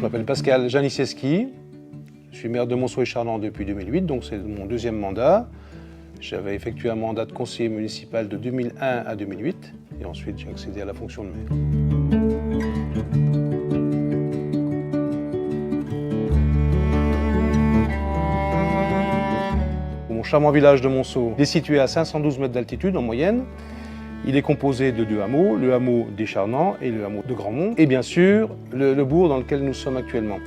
m'appelle Pascal Janicieski, je suis maire de Monceau-et-Charlans depuis 2008, donc c'est mon deuxième mandat. J'avais effectué un mandat de conseiller municipal de 2001 à 2008 et ensuite j'ai accédé à la fonction de maire. Mon charmant village de Monceau est situé à 512 mètres d'altitude en moyenne. Il est composé de deux hameaux, le hameau des Charnans et le hameau de Grandmont, et bien sûr le bourg dans lequel nous sommes actuellement.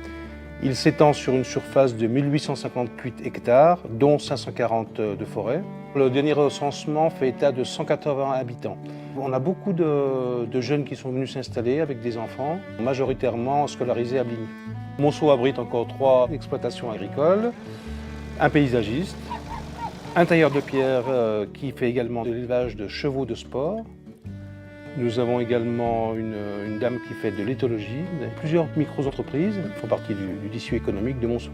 Il s'étend sur une surface de 1858 hectares, dont 540 de forêt. Le dernier recensement fait état de 180 habitants. On a beaucoup de jeunes qui sont venus s'installer avec des enfants, majoritairement scolarisés à Bligny. Monceau abrite encore 3 exploitations agricoles, un paysagiste, un tailleur de pierre qui fait également de l'élevage de chevaux de sport. Nous avons également une dame qui fait de l'éthologie. Plusieurs micro-entreprises font partie du tissu économique de Monceau.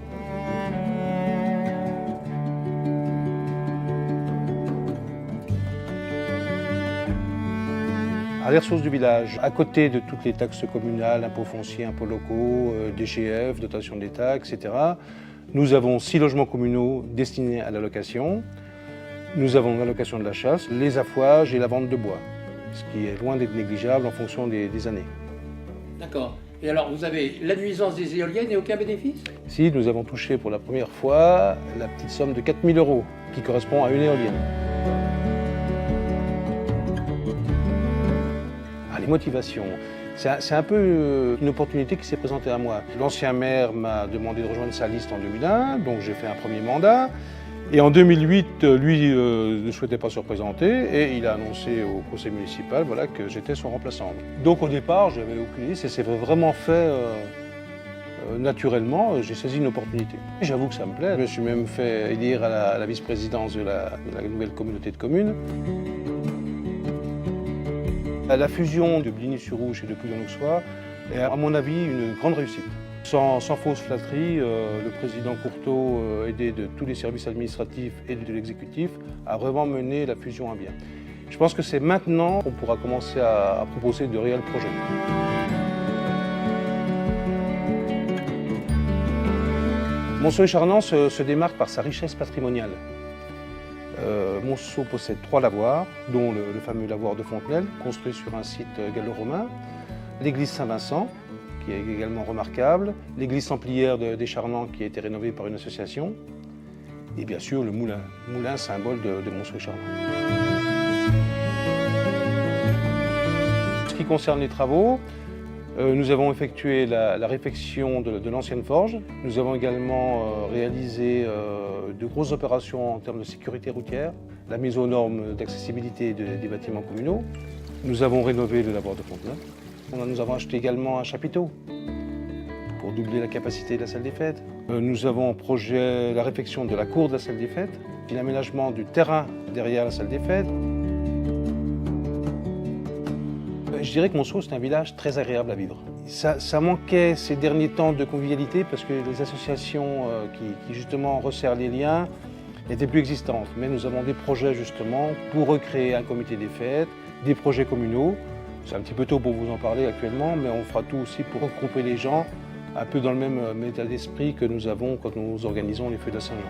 À les ressources du village, à côté de toutes les taxes communales, impôts fonciers, impôts locaux, DGF, dotation d'État, etc., nous avons 6 logements communaux destinés à la location. Nous avons la location de la chasse, les affouages et la vente de bois, ce qui est loin d'être négligeable en fonction des années. D'accord. Et alors, vous avez la nuisance des éoliennes et aucun bénéfice? Si, nous avons touché pour la première fois la petite somme de 4 000 €, qui correspond à une éolienne. Les motivations, c'est un peu une opportunité qui s'est présentée à moi. L'ancien maire m'a demandé de rejoindre sa liste en 2001, donc j'ai fait un premier mandat. Et en 2008, lui ne souhaitait pas se représenter et il a annoncé au conseil municipal voilà, que j'étais son remplaçant. Donc au départ, je n'avais aucune idée, c'est vraiment fait naturellement, j'ai saisi une opportunité. J'avoue que ça me plaît, je me suis même fait élire à la vice-présidence de la nouvelle communauté de communes. La fusion de Bligny-sur-Ouche et de Pouillon-l'Auxois est à mon avis une grande réussite. Sans fausse flatterie, le président Courteau, aidé de tous les services administratifs et de l'exécutif, a vraiment mené la fusion à bien. Je pense que c'est maintenant qu'on pourra commencer à proposer de réels projets. Monceau-et-Charlans se démarque par sa richesse patrimoniale. Monceau possède 3 lavoirs, dont le fameux lavoir de Fontenelle, construit sur un site gallo-romain, l'église Saint-Vincent, qui est également remarquable, l'église templière des Charnans, qui a été rénovée par une association, et bien sûr le moulin symbole de Monceau-et-Charlans. En ce qui concerne les travaux, nous avons effectué la réfection de l'ancienne forge. Nous avons également réalisé de grosses opérations en termes de sécurité routière, la mise aux normes d'accessibilité des bâtiments communaux. Nous avons rénové le lavoir de Fontenelle. Nous avons acheté également un chapiteau pour doubler la capacité de la salle des fêtes. Nous avons en projet la réfection de la cour de la salle des fêtes, puis l'aménagement du terrain derrière la salle des fêtes. Je dirais que Monceau, c'est un village très agréable à vivre. Ça manquait ces derniers temps de convivialité parce que les associations qui justement resserrent les liens n'étaient plus existantes. Mais nous avons des projets justement pour recréer un comité des fêtes, des projets communaux. C'est un petit peu tôt pour vous en parler actuellement, mais on fera tout aussi pour regrouper les gens un peu dans le même état d'esprit que nous avons quand nous organisons les feux de la Saint-Jean.